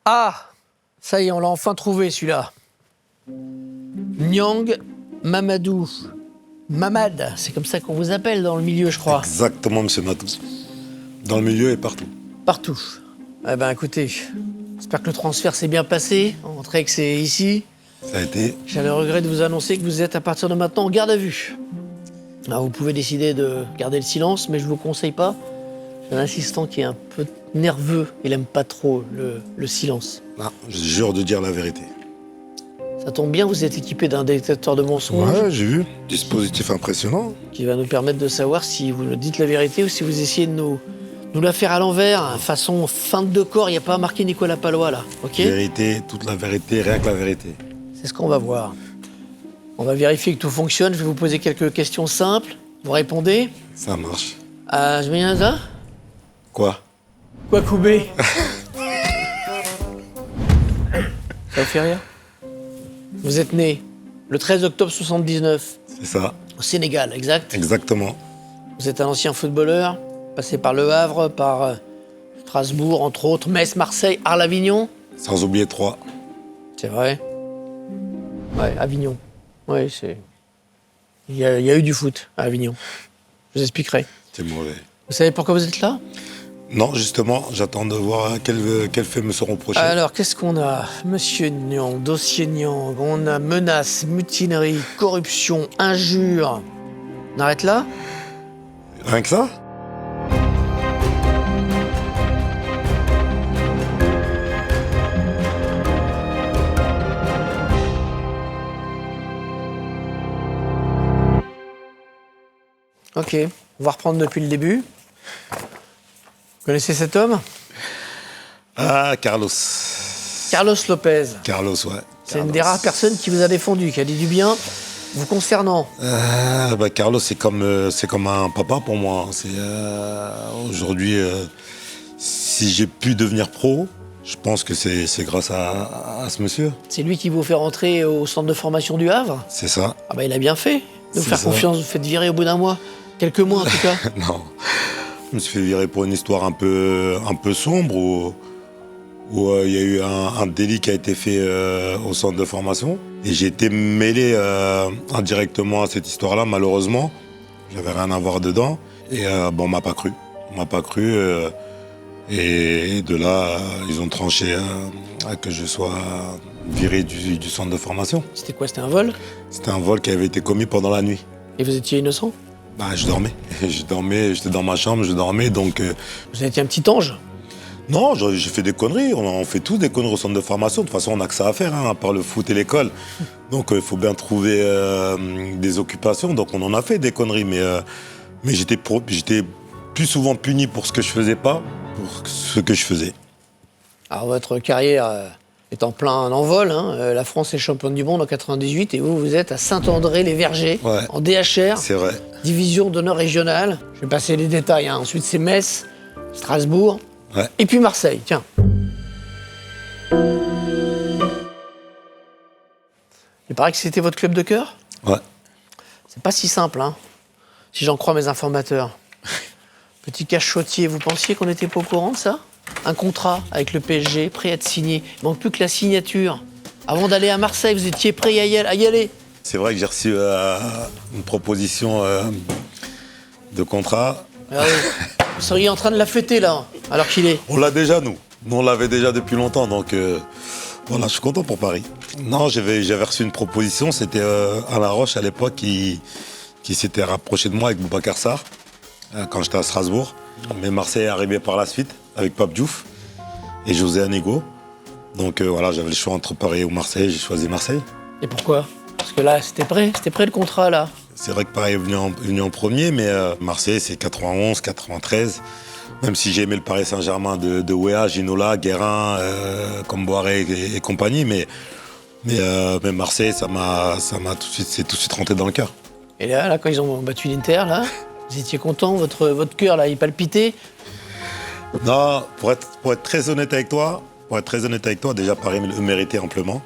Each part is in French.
Ah, ça y est, on l'a enfin trouvé, celui-là. Niang Mamadou. Mamad, c'est comme ça qu'on vous appelle dans le milieu, je crois. Exactement, monsieur Matou. Dans le milieu et partout. Partout. Eh ben, écoutez, j'espère que le transfert s'est bien passé. On dirait que c'est ici. Ça a été. J'ai le regret de vous annoncer que vous êtes à partir de maintenant en garde à vue. Alors, vous pouvez décider de garder le silence, mais je vous conseille pas. J'ai un assistant qui est un peu nerveux. Il aime pas trop le silence. Non, je jure de dire la vérité. Ça tombe bien, vous êtes équipé d'un détecteur de mensonges Ouais, j'ai vu. Dispositif impressionnant. qui va nous permettre de savoir si vous nous dites la vérité ou si vous essayez de nous la faire à l'envers, façon feinte de corps. Il n'y a pas marqué Nicolas Palois, là, ok? Vérité, toute la vérité, rien que la vérité. C'est ce qu'on va voir. On va vérifier que tout fonctionne. Je vais vous poser quelques questions simples. Vous répondez. Ça marche. Je mets un ça. Quoi? Quoi, Koubé? Ça vous fait rire? Vous êtes né le 13 octobre 79 C'est ça. au Sénégal, exact? Exactement. Vous êtes un ancien footballeur, passé par Le Havre, par Strasbourg, entre autres, Metz, Marseille, Arles-Avignon. Sans oublier 3. C'est vrai? Ouais, Avignon. Ouais, c'est... Il y a eu du foot à Avignon. Je vous expliquerai. C'est mauvais. Vous savez pourquoi vous êtes là? Non, justement, j'attends de voir quels faits me seront reprochés. Alors, qu'est-ce qu'on a? Monsieur Niang, dossier Niang, on a menaces, mutinerie, corruption, injures. On arrête là? Rien que ça? Ok, on va reprendre depuis le début. Vous connaissez cet homme? Ah, Carlos. Carlos Lopez. Carlos, ouais. C'est une des rares personnes qui vous a défendu, qui a dit du bien vous concernant. Carlos, c'est comme un papa pour moi. Aujourd'hui, si j'ai pu devenir pro, je pense que c'est grâce à ce monsieur. C'est lui qui vous fait rentrer au centre de formation du Havre? C'est ça. Ah bah il a bien fait de vous C'est faire ça. confiance, vous faites virer au bout d'un mois. Quelques mois en tout cas. Non. Je me suis fait virer pour une histoire un peu sombre où il y a eu un délit qui a été fait au centre de formation. Et j'ai été mêlé indirectement à cette histoire-là, malheureusement. J'avais rien à voir dedans. Et on m'a pas cru. On m'a pas cru. Et de là, ils ont tranché que je sois viré du centre de formation. C'était quoi? C'était un vol? C'était un vol qui avait été commis pendant la nuit. Et vous étiez innocent? Je dormais. J'étais dans ma chambre, je dormais, donc... Vous étiez un petit ange? Non, j'ai fait des conneries. On fait tous des conneries au centre de formation. De toute façon, on n'a que ça à faire, à part le foot et l'école. Donc, il faut bien trouver des occupations. Donc, on en a fait des conneries. Mais j'étais plus souvent puni pour ce que je faisais pas, pour ce que je faisais. Alors votre carrière est en plein envol. La France est championne du monde en 98 et vous êtes à Saint-André-les-Vergers, Ouais. en DHR, C'est vrai. division d'honneur régionale. Je vais passer les détails. Ensuite, c'est Metz, Strasbourg Ouais. et puis Marseille. Tiens. Il paraît que c'était votre club de cœur? Ouais. C'est pas si simple, si j'en crois mes informateurs. Petit cachotier, vous pensiez qu'on n'était pas au courant de ça? Un contrat avec le PSG, prêt à être signé. Il manque plus que la signature. Avant d'aller à Marseille, vous étiez prêt à y aller. C'est vrai que j'ai reçu une proposition de contrat. Regardez, vous seriez en train de la fêter, là, alors qu'il est. On l'a déjà, nous. Nous, on l'avait déjà depuis longtemps, donc voilà, je suis content pour Paris. Non, j'avais reçu une proposition, c'était Alain Roche, à l'époque, qui s'était rapproché de moi avec Boubacar Sarr, quand j'étais à Strasbourg. Mais Marseille est arrivé par la suite, avec Pape Diouf et José Anego. Donc voilà, j'avais le choix entre Paris ou Marseille, j'ai choisi Marseille. Et pourquoi? Parce que là, c'était prêt le contrat, là. C'est vrai que Paris est venu en premier, mais Marseille, c'est 91, 93. Même si j'ai aimé le Paris Saint-Germain de Wea, Ginola, Guérin, Comboiré et compagnie, mais Marseille, c'est tout de suite rentré dans le cœur. Et là, quand ils ont battu l'Inter, là, vous étiez content, votre cœur, là, il palpitait? Non, pour être très honnête avec toi, déjà Paris le méritait amplement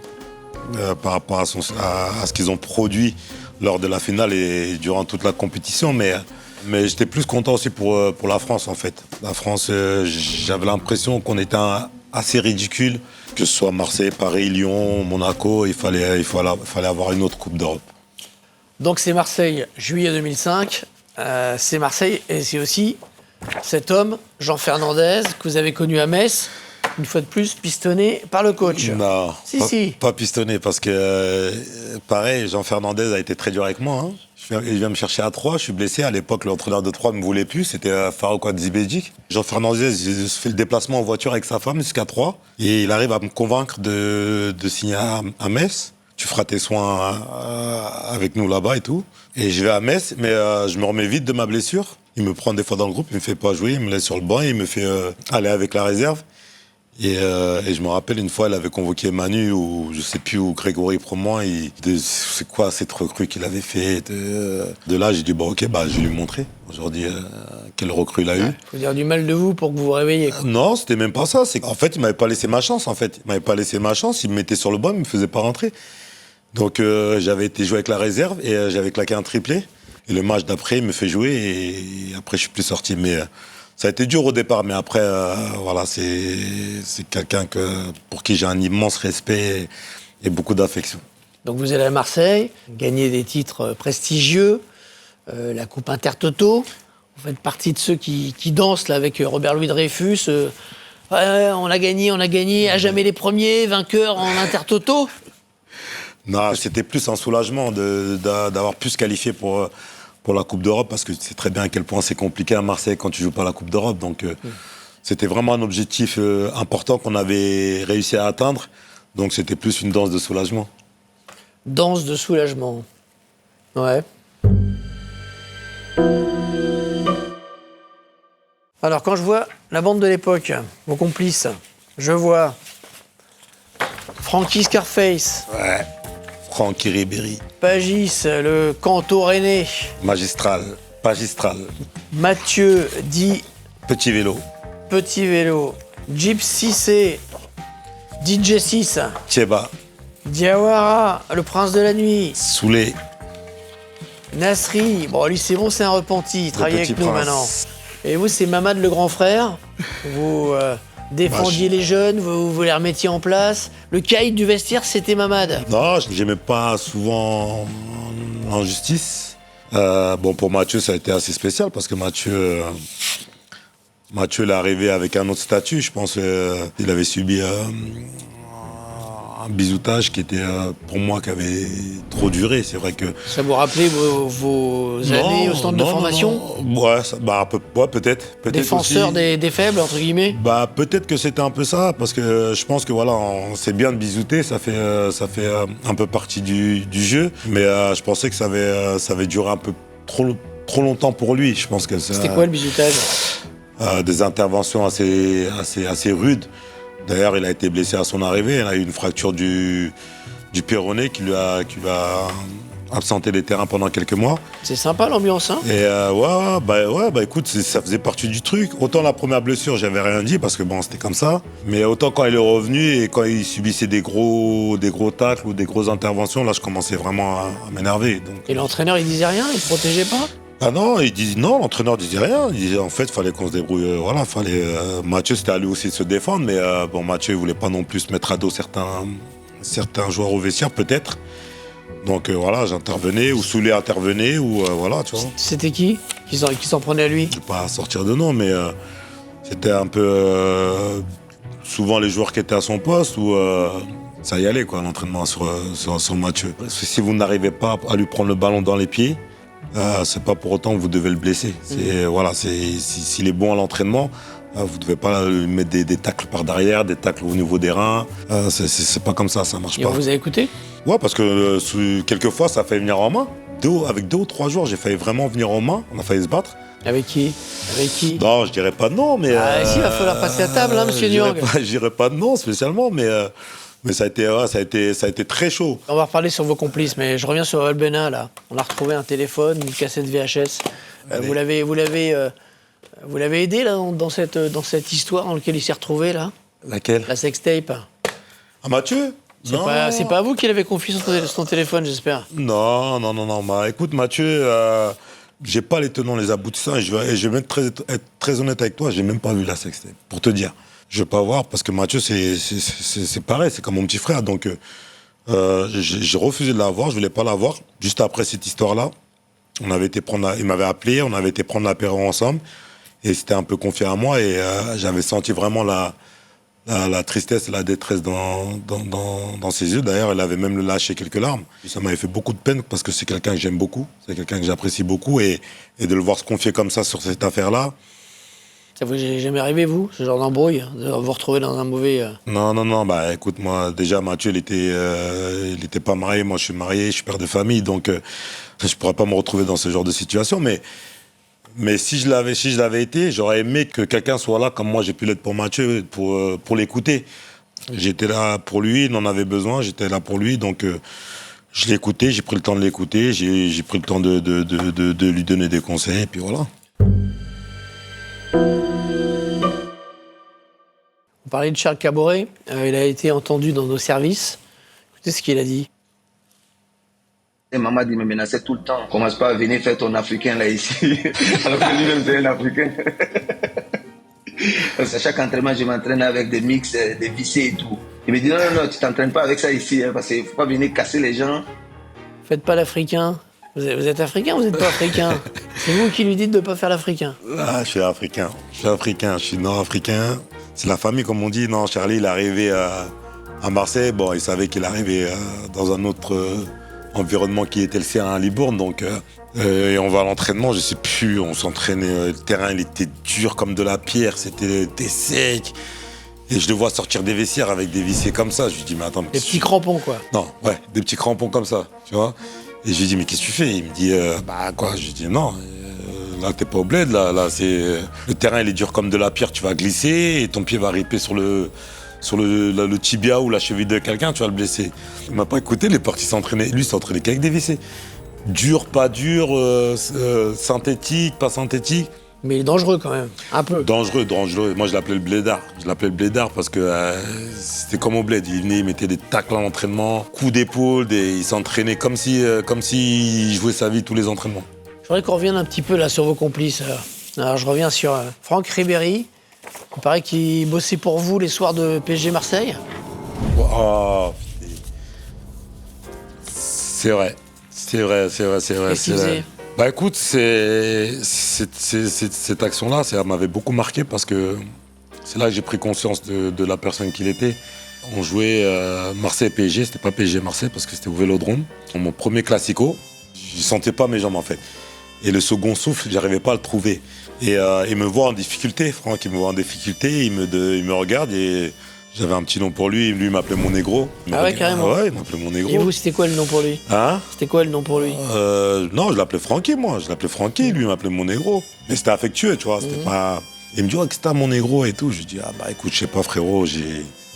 par rapport à ce qu'ils ont produit lors de la finale et durant toute la compétition, mais j'étais plus content aussi pour la France en fait. La France, j'avais l'impression qu'on était assez ridicules, que ce soit Marseille, Paris, Lyon, Monaco, il fallait avoir une autre Coupe d'Europe. Donc c'est Marseille, juillet 2005. C'est Marseille et c'est aussi cet homme, Jean Fernandez, que vous avez connu à Metz, une fois de plus, pistonné par le coach. Non, Si. Pas pistonné, parce que, pareil, Jean Fernandez a été très dur avec moi. Hein. Il vient me chercher à Troyes, je suis blessé. À l'époque, l'entraîneur de Troyes ne me voulait plus, c'était Farouk Hadzibedjik. Jean Fernandez, il fait le déplacement en voiture avec sa femme jusqu'à Troyes, et il arrive à me convaincre de signer à Metz. Tu feras tes soins avec nous là-bas et tout. Et je vais à Metz, mais je me remets vite de ma blessure. Il me prend des fois dans le groupe, il me fait pas jouer, il me laisse sur le banc, et il me fait aller avec la réserve. Et je me rappelle, une fois, il avait convoqué Manu, ou je sais plus, ou Grégory Promois. C'est quoi cette recrue qu'il avait fait de là, j'ai dit, bon, ok, je vais lui montrer aujourd'hui quelle recrue il a eu. Faut dire du mal de vous pour que vous vous réveillez. Non, c'était même pas ça. En fait, il m'avait pas laissé ma chance, Il me mettait sur le banc, il me faisait pas rentrer. Donc, j'avais été jouer avec la réserve, et j'avais claqué un triplé. Et le match d'après, il me fait jouer, et après, je suis plus sorti. Mais ça a été dur au départ, mais après, voilà, c'est quelqu'un pour qui j'ai un immense respect et beaucoup d'affection. Donc vous allez à Marseille, gagnez des titres prestigieux, la Coupe Intertoto. Vous faites partie de ceux qui dansent là, avec Robert Louis Dreyfus. Ouais, on a gagné, à jamais les premiers, vainqueurs en Intertoto. Non, c'était plus un soulagement d'avoir pu se qualifier pour la Coupe d'Europe, parce que tu sais très bien à quel point c'est compliqué à Marseille quand tu joues pas la Coupe d'Europe. Donc c'était vraiment un objectif important qu'on avait réussi à atteindre. Donc c'était plus une danse de soulagement. Danse de soulagement. Ouais. Alors quand je vois la bande de l'époque, vos complices, je vois Francky Scarface. Ouais. Francky Ribéry. Pagis, le Canto René. Magistral. Mathieu, dit Petit vélo. Petit vélo. Gypsy C. DJ 6. Thieba. Diawara, le prince de la nuit. Soulé. Nasri, bon lui c'est bon, c'est un repenti, il travaille avec nous maintenant. Et vous c'est Mamad le grand frère, vous défendiez les jeunes, vous les remettiez en place. Le caïd du vestiaire c'était Mamad. Non, j'aimais pas souvent l'injustice. Bon, pour Mathieu ça a été assez spécial, parce que Mathieu il est arrivé avec un autre statut, je pense. Il avait subi un bisoutage qui était, pour moi, qui avait trop duré. C'est vrai que... Ça vous rappelait vos années au centre de formation ? Ouais, peut-être. Défenseur des faibles, entre guillemets ? Peut-être que c'était un peu ça, parce que je pense que voilà, c'est bien de bisouter, ça fait un peu partie du jeu, mais je pensais que ça avait duré un peu trop longtemps pour lui. Je pense que c'était quoi le bisoutage ? Des interventions assez rudes. D'ailleurs, il a été blessé à son arrivée. Il a eu une fracture du péroné qui lui a absenté des terrains pendant quelques mois. C'est sympa l'ambiance, hein ? Et écoute, ça faisait partie du truc. Autant la première blessure, j'avais rien dit, parce que bon, c'était comme ça. Mais autant quand il est revenu et quand il subissait des gros tacles ou des grosses interventions, là, je commençais vraiment à m'énerver. Et l'entraîneur, il disait rien ? Il ne protégeait pas ? Ah non, l'entraîneur disait rien. Il disait en fait, il fallait qu'on se débrouille. Mathieu, c'était à lui aussi de se défendre, mais Mathieu, il voulait pas non plus se mettre à dos certains joueurs au vestiaire, peut-être. Donc j'intervenais, ou Soulé intervenait, ou tu vois. C'était qui s'en prenait à lui ? Je ne vais pas sortir de nom, mais c'était un peu souvent les joueurs qui étaient à son poste, ou ça y allait, quoi, l'entraînement sur Mathieu. Si vous n'arrivez pas à lui prendre le ballon dans les pieds, c'est pas pour autant que vous devez le blesser. S'il est bon à l'entraînement, vous devez pas lui mettre des tacles par derrière, des tacles au niveau des reins. C'est pas comme ça marche pas. Et on vous a écouté ? Ouais, parce que quelquefois, ça a failli venir en main. Avec 2 ou 3 joueurs, j'ai failli vraiment venir en main. On a failli se battre. Avec qui ? Non, je dirais pas de nom, mais... si, il va falloir passer à table, hein, monsieur Niang. Je dirais pas de nom spécialement, mais ça a été très chaud. On va reparler sur vos complices, mais je reviens sur Albena, là. On a retrouvé un téléphone, une cassette VHS. Vous l'avez aidé, là, dans cette histoire dans laquelle il s'est retrouvé, là ? Laquelle ? La sextape. Ah, Mathieu ? C'est pas à vous qu'il avait confié son téléphone, j'espère. Non. Écoute, Mathieu, j'ai pas les tenants, les aboutissants, et je vais être très honnête avec toi, j'ai même pas vu la sextape, pour te dire. je veux pas voir, parce que Mathieu, c'est pareil, c'est comme mon petit frère. Donc, j'ai refusé de la voir, je voulais pas la voir. Juste après cette histoire-là, il m'avait appelé, on avait été prendre l'apéro ensemble, et c'était un peu confié à moi, et j'avais senti vraiment la tristesse et la détresse dans ses yeux. D'ailleurs, elle avait même lâché quelques larmes. Ça m'avait fait beaucoup de peine parce que c'est quelqu'un que j'aime beaucoup, c'est quelqu'un que j'apprécie beaucoup, et de le voir se confier comme ça sur cette affaire-là. Ça vous est jamais arrivé, vous, ce genre d'embrouille, de vous retrouver dans un mauvais... Non, bah écoute, moi, déjà, Mathieu, il était pas marié, moi je suis marié, je suis père de famille, donc je pourrais pas me retrouver dans ce genre de situation, mais si je l'avais été, j'aurais aimé que quelqu'un soit là comme moi j'ai pu l'être pour Mathieu, pour l'écouter. J'étais là pour lui, il en avait besoin, j'étais là pour lui, donc je l'ai écouté, j'ai pris le temps de l'écouter, j'ai pris le temps de lui donner des conseils, et puis voilà. On parlait de Charles Caboret, il a été entendu dans nos services. Écoutez ce qu'il a dit. Et maman dit, me menaçait tout le temps. Commence pas à venir faire ton africain là ici. Alors que lui-même c'est un africain. Parce qu'à chaque entraînement, je m'entraîne avec des mix, des vissés et tout. Il me dit, non, tu t'entraînes pas avec ça ici, hein, parce qu'il faut pas venir casser les gens. Faites pas l'africain. Vous êtes africain ou vous n'êtes pas africain? C'est vous qui lui dites de ne pas faire l'africain. Ah, je suis africain, je suis nord-africain. C'est la famille, comme on dit. Non, Charlie, il est arrivé à Marseille. Bon, il savait qu'il arrivait dans un autre environnement qui était le sien à Libourne. Donc, et on va à l'entraînement, je sais plus, on s'entraînait. Le terrain, il était dur comme de la pierre, c'était sec. Et je le vois sortir des vestiaires avec des vissés comme ça. Je lui dis, mais attends. Des petits crampons, quoi. Non, ouais, des petits crampons comme ça, tu vois. Et je lui dis, mais qu'est-ce que tu fais? Il me dit, bah quoi? Je lui dis, non, là t'es pas au bled, là c'est... Le terrain il est dur comme de la pierre, tu vas glisser et ton pied va ripper sur le tibia ou la cheville de quelqu'un, tu vas le blesser. Il m'a pas écouté, il est parti s'entraîner. Lui, il s'entraînait qu'avec des vissés. Dur, pas dur, synthétique, pas synthétique. Mais il est dangereux quand même, un peu. Dangereux. Moi, je l'appelais le blédard. Je l'appelais le blédard parce que c'était comme au bled. Il venait, il mettait des tacles à l'entraînement, coups d'épaule, il s'entraînait comme s'il jouait sa vie tous les entraînements. Je voudrais qu'on revienne un petit peu là sur vos complices. Alors, je reviens sur Franck Ribéry. Il paraît qu'il bossait pour vous les soirs de PSG Marseille. Oh, c'est vrai. Qu'est-ce qu'il faisait ? Bah écoute, cette action-là, ça m'avait beaucoup marqué parce que c'est là que j'ai pris conscience de la personne qu'il était. On jouait Marseille-PSG, c'était pas PSG-Marseille parce que c'était au Vélodrome. Mon premier classico, je sentais pas mes jambes en fait. Et le second souffle, j'arrivais pas à le trouver. Et il me voit en difficulté, Franck, il me voit en difficulté, il me regarde et j'avais un petit nom pour lui, il m'appelait mon négro. Ah ouais, carrément. Ouais, il m'appelait mon négro. Et vous, c'était quoi le nom pour lui ? Hein ? C'était quoi le nom pour lui ? Non, je l'appelais Francky, moi. Je l'appelais Francky, lui, il m'appelait mon négro. Mais c'était affectueux, tu vois, c'était pas... Il me dit, ouais, qu'est-ce que t'as, mon négro et tout. Je lui dis, ah bah écoute, je sais pas, frérot,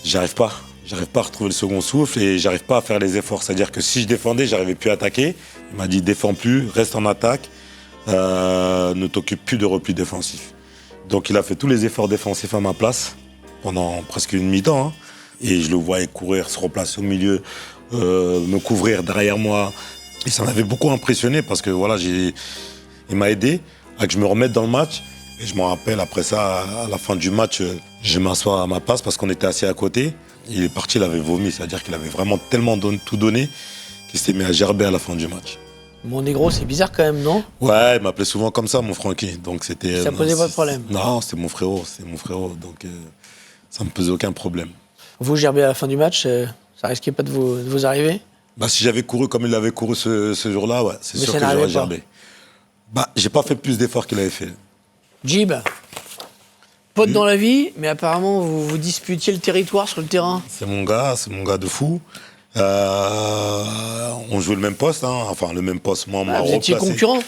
j'arrive pas. J'arrive pas à retrouver le second souffle et j'arrive pas à faire les efforts. C'est-à-dire que si je défendais, j'arrivais plus à attaquer. Il m'a dit, défends plus, reste en attaque, ne t'occupe plus de repli défensif. Donc il a fait tous les efforts défensifs à ma place pendant presque une mi-temps. Hein. Et je le voyais courir, se replacer au milieu, me couvrir derrière moi. Et ça m'avait beaucoup impressionné parce que voilà, il m'a aidé à que je me remette dans le match. Et je me rappelle, après ça, à la fin du match, je m'assois à ma place parce qu'on était assis à côté. Il est parti, il avait vomi, c'est-à-dire qu'il avait vraiment tellement tout donné qu'il s'est mis à gerber à la fin du match. Mon négro, c'est bizarre quand même, non ? Ouais, il m'appelait souvent comme ça, mon Francky. Donc c'était. Ça posait pas de problème ? Non, c'est mon frérot, donc ça me posait aucun problème. Vous gerbez à la fin du match, ça risquait pas de vous arriver ? Bah, si j'avais couru comme il avait couru ce jour-là, ouais, c'est sûr que j'aurais gerbé. Bah, j'ai pas fait plus d'efforts qu'il avait fait. Djib, pote dans la vie, mais apparemment vous disputiez le territoire sur le terrain. C'est mon gars de fou. On jouait le même poste, hein. Enfin le même poste, moi, vous étiez concurrent ?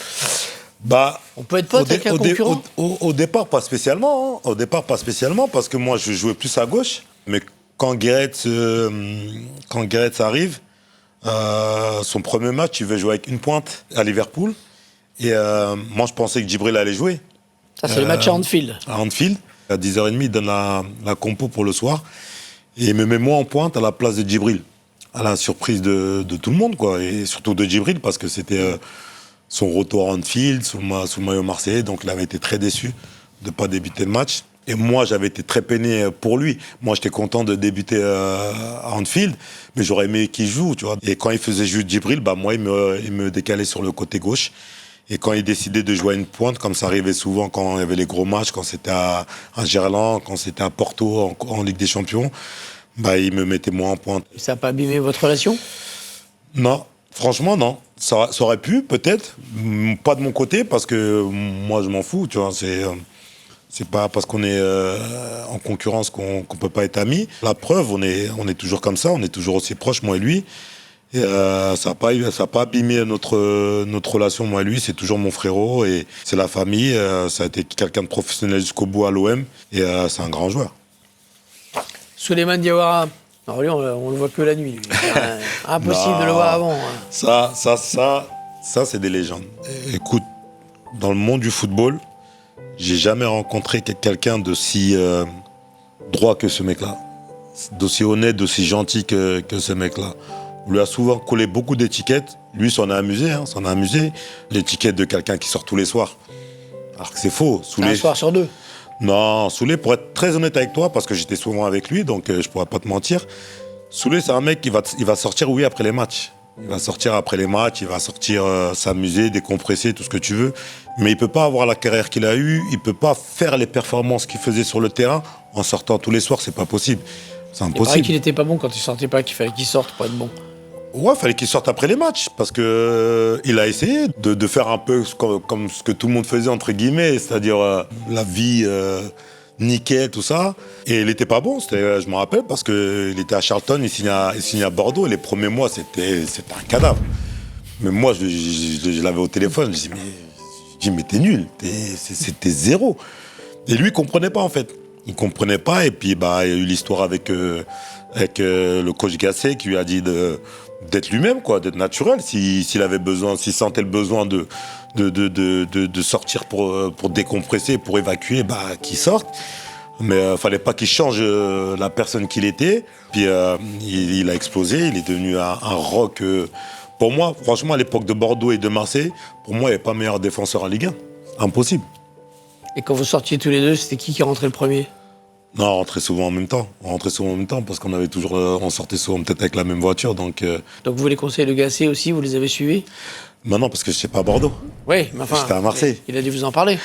Bah, on peut être pote avec un concurrent ? Au départ, pas spécialement. Hein. Au départ, pas spécialement, parce que moi, je jouais plus à gauche. Mais quand Guéret arrive, son premier match, il veut jouer avec une pointe à Liverpool. Et moi, je pensais que Djibril allait jouer. Ça, c'est le match à Anfield. À Anfield. À 10h30, il donne la compo pour le soir. Et il me met moi en pointe à la place de Djibril. À la surprise de tout le monde, quoi. Et surtout de Djibril, parce que c'était son retour à Anfield, sous le maillot marseillais. Donc, il avait été très déçu de ne pas débuter le match. Et moi, j'avais été très peiné pour lui. Moi, j'étais content de débuter à Anfield, mais j'aurais aimé qu'il joue, tu vois. Et quand il faisait jouer Djibril, moi, il me décalait sur le côté gauche. Et quand il décidait de jouer à une pointe, comme ça arrivait souvent quand il y avait les gros matchs, quand c'était à Gerland, quand c'était à Porto en Ligue des Champions, il me mettait moi en pointe. Ça n'a pas abîmé votre relation? Non, franchement, non. Ça aurait pu, peut-être. Pas de mon côté, parce que moi, je m'en fous, tu vois. C'est pas parce qu'on est en concurrence qu'on peut pas être amis. La preuve, on est toujours comme ça, on est toujours aussi proches, moi et lui. Et ça a pas abîmé notre relation, moi et lui. C'est toujours mon frérot et c'est la famille. Ça a été quelqu'un de professionnel jusqu'au bout à l'OM et c'est un grand joueur. Souleymane Diawara. Alors lui, on le voit que la nuit. Lui. Impossible de le voir avant. Ça, c'est des légendes. Écoute, dans le monde du football, j'ai jamais rencontré quelqu'un d'aussi droit que ce mec-là, d'aussi honnête, d'aussi gentil que ce mec-là. On lui a souvent collé beaucoup d'étiquettes. Lui s'en a amusé, s'en a amusé. L'étiquette de quelqu'un qui sort tous les soirs. Alors que c'est faux. Un soir sur deux. Non, Souley, pour être très honnête avec toi, parce que j'étais souvent avec lui, donc je pourrais pas te mentir. Souley, c'est un mec qui va sortir, oui, après les matchs. Il va sortir après les matchs, il va sortir s'amuser, décompresser, tout ce que tu veux. Mais il peut pas avoir la carrière qu'il a eue, il peut pas faire les performances qu'il faisait sur le terrain en sortant tous les soirs, c'est pas possible. C'est impossible. Il paraît qu'il était pas bon quand il sortait pas, qu'il fallait qu'il sorte pour être bon. Ouais, fallait qu'il sorte après les matchs, parce que il a essayé de faire un peu comme ce que tout le monde faisait, entre guillemets, c'est-à-dire la vie nickel, tout ça. Et il était pas bon, je me rappelle, parce qu'il était à Charlton, il signait à Bordeaux, et les premiers mois, c'était un cadavre. Mais moi, je l'avais au téléphone, je dis, mais t'es nul, c'était zéro. Et lui, il comprenait pas, en fait. Il comprenait pas, et puis il y a eu l'histoire avec le coach Gasset qui lui a dit d'être lui-même, quoi, d'être naturel. S'il avait besoin, s'il sentait le besoin de sortir pour décompresser, pour évacuer, qu'il sorte. Mais fallait pas qu'il change la personne qu'il était. Puis il a explosé, il est devenu un rock. Pour moi, franchement, à l'époque de Bordeaux et de Marseille, pour moi, il n'y avait pas meilleur défenseur en Ligue 1. Impossible. Et quand vous sortiez tous les deux, c'était qui rentrait le premier? Non, on rentrait souvent en même temps. On rentrait souvent en même temps parce qu'on avait toujours, on sortait souvent peut-être avec la même voiture. Donc vous les conseils de Gasset aussi, vous les avez suivis? Non, parce que je sais pas à Bordeaux. Oui, mais enfin. J'étais à Marseille. Il a dû vous en parler.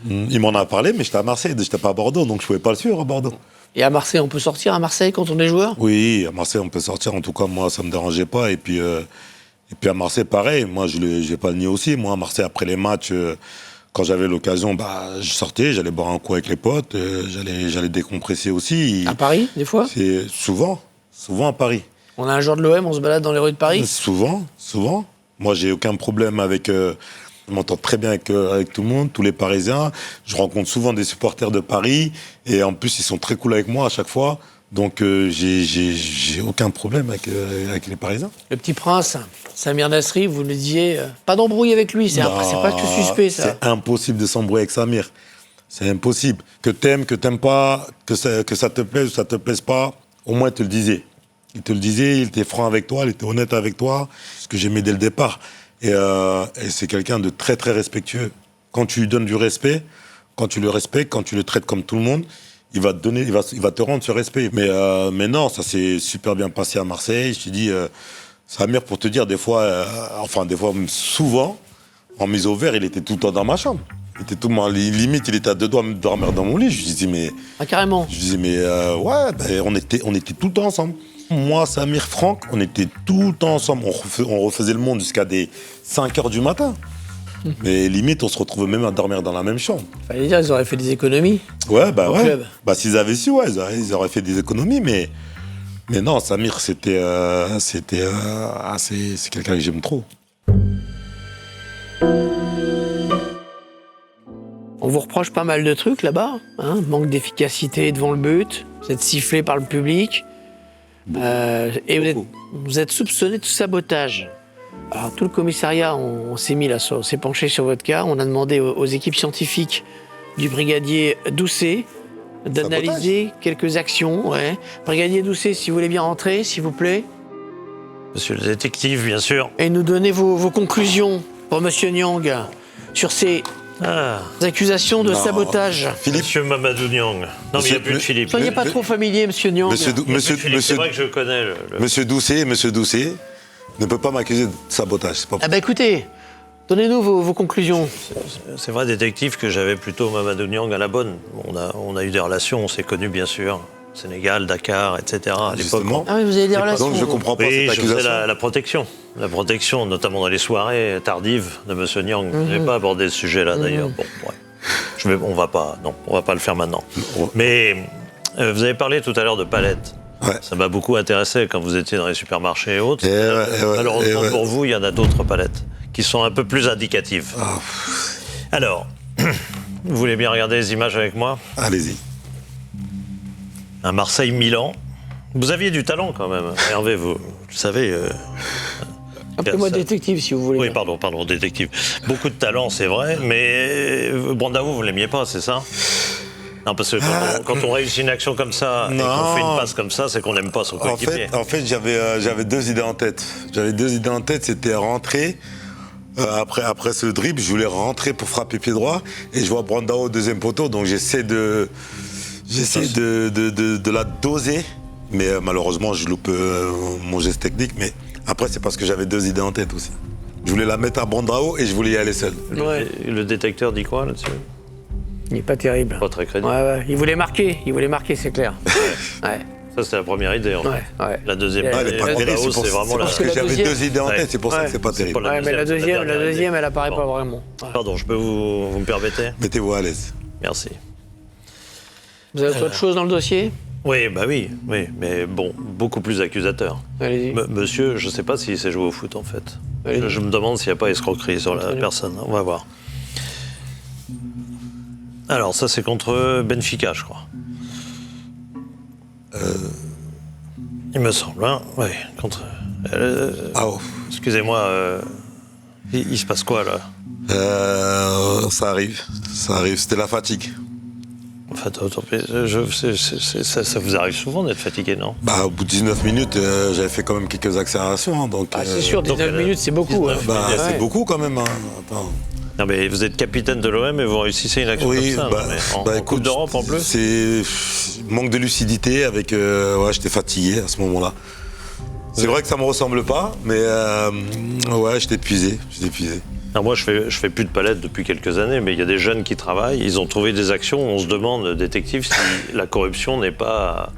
Il m'en a parlé, mais j'étais à Marseille. J'étais pas à Bordeaux, donc je pouvais pas le suivre à Bordeaux. Et à Marseille, on peut sortir à Marseille quand on est joueur? Oui, à Marseille, on peut sortir. En tout cas, moi, ça me dérangeait pas. Et puis à Marseille, pareil. Moi, je vais pas le nier aussi. Moi, à Marseille, après les matchs. Quand j'avais l'occasion, je sortais, j'allais boire un coup avec les potes, j'allais décompresser aussi. À Paris, des fois? C'est souvent à Paris. On a un joueur de l'OM, on se balade dans les rues de Paris? Souvent. Moi, j'ai aucun problème avec... je m'entends très bien avec tout le monde, tous les Parisiens. Je rencontre souvent des supporters de Paris, et en plus, ils sont très cool avec moi à chaque fois. Donc, j'ai aucun problème avec les Parisiens. Le petit prince, Samir Nasri, vous le disiez, pas d'embrouille avec lui, c'est presque suspect, ça. C'est impossible de s'embrouiller avec Samir. C'est impossible. Que t'aimes pas, que ça te plaise ou ça te plaise pas, au moins il te le disait. Il te le disait, il était franc avec toi, il était honnête avec toi, ce que j'aimais dès le départ. Et c'est quelqu'un de très très respectueux. Quand tu lui donnes du respect, quand tu le respectes, quand tu le traites comme tout le monde, il va te rendre ce respect. Mais non, ça s'est super bien passé à Marseille. Je te dis, Samir, pour te dire, souvent, en mise au vert, il était tout le temps dans ma chambre. Limite, il était à 2 doigts de dormir dans mon lit. Je disais, mais... Ah, carrément. Je disais, mais on était tout le temps ensemble. Moi, Samir, Franck, on était tout le temps ensemble. On refaisait le monde jusqu'à des 5h du matin. Mais limite, on se retrouvait même à dormir dans la même chambre. Fallait dire, ils auraient fait des économies. Ouais. Club. S'ils avaient su, ils auraient fait des économies, mais non, Samir, c'est quelqu'un que j'aime trop. On vous reproche pas mal de trucs là-bas, manque d'efficacité devant le but, vous êtes sifflé par le public, et vous êtes soupçonné de sabotage. Alors, tout le commissariat, on s'est penché sur votre cas. On a demandé aux équipes scientifiques du brigadier Doucet d'analyser quelques actions. Ouais. Brigadier Doucet, si vous voulez bien rentrer, s'il vous plaît. Monsieur le détective, bien sûr. Et nous donner vos conclusions pour Monsieur Niang sur ces Ah, Des accusations de Non. sabotage. Philippe, Monsieur Mamadou Niang. Non, mais il n'y a plus de Philippe. Soyez pas trop familier, monsieur Niang. Monsieur, Il y a plus de Philippe. C'est vrai que je connais Monsieur Doucet ne peut pas m'accuser de sabotage. C'est pas Ah bah écoutez, donnez-nous vos conclusions. C'est vrai, détective, que j'avais plutôt Mamadou Niang à la bonne. On a eu des relations, on s'est connus, bien sûr. Sénégal, Dakar, etc. à l'époque. Justement. Ah oui, vous avez des relations. Donc je comprends pas Oui, cette je faisais accusation. la protection. La protection, notamment dans les soirées tardives de M. Niang. Je n'ai pas abordé ce sujet-là, d'ailleurs. Bon, ouais. On va pas le faire maintenant. Mais vous avez parlé tout à l'heure de palettes. Ouais. Ça m'a beaucoup intéressé quand vous étiez dans les supermarchés et autres. Ouais, Malheureusement ouais. pour vous, il y en a d'autres palettes qui sont un peu plus indicatives. Ah, Alors, vous voulez bien regarder les images avec moi? allez-y. Un Marseille-Milan. Vous aviez du talent quand même, Hervé, vous savez. Appelez-moi ça- détective si vous voulez. Oui, pardon, détective. Beaucoup de talent, c'est vrai, mais Brandao, vous l'aimiez pas, c'est ça? Non, parce que quand on réussit une action comme ça et qu'on Non. fait une passe comme ça, c'est qu'on n'aime pas son coéquipier. En fait j'avais deux idées en tête. C'était rentrer. Après ce dribble, je voulais rentrer pour frapper pied droit et je vois Brandao au deuxième poteau, donc j'essaie de la doser, mais malheureusement je loupe mon geste technique. Mais après c'est parce que j'avais deux idées en tête aussi. Je voulais la mettre à Brandao et je voulais y aller seul. Ouais. Le détecteur dit quoi là-dessus? Il n'est pas terrible. Pas très crédible. Ouais. Il voulait marquer, c'est clair. Ouais. Ça, c'est la première idée. En fait. Ouais. La deuxième Ouais, Elle est pas Brandao, terrible, c'est c'est vraiment la... parce que la j'avais deuxième- deux idées en tête, Ouais. c'est pour ça que c'est pas C'est terrible. pas Ouais, mais la c'est deuxième, dernière elle apparaît Bon. pas vraiment. Ouais. Pardon, vous me permettez? Mettez-vous à l'aise. Merci. Vous avez autre chose dans le dossier? Oui, mais bon, beaucoup plus accusateur. Allez-y. Monsieur, je ne sais pas s'il sait jouer au foot, en fait. Allez-y. Je me demande s'il n'y a pas escroquerie sur la personne. On va voir. Alors, ça, c'est contre Benfica, je crois. Il me semble, hein? Oui, contre... Ah, oh. Excusez-moi, il se passe quoi, là? Ça arrive. C'était la fatigue. En fait, ça vous arrive souvent d'être fatigué, non? Bah, au bout de 19 minutes, j'avais fait quand même quelques accélérations. Hein, donc, Ah, c'est sûr, 19 minutes, c'est beaucoup. 19 Bah, Ouais. c'est beaucoup quand même. Hein. Attends. Non, mais vous êtes capitaine de l'OM et vous réussissez une action Oui, comme ça. bah, non, mais en écoute, Coupe d'Europe, en plus? C'est manque de lucidité avec. Ouais, j'étais fatigué à ce moment-là. C'est vrai que ça me ressemble pas, mais ouais, j'étais épuisé. Alors moi, je fais plus de palettes depuis quelques années, mais il y a des jeunes qui travaillent, ils ont trouvé des actions, on se demande, détective, si la corruption n'est pas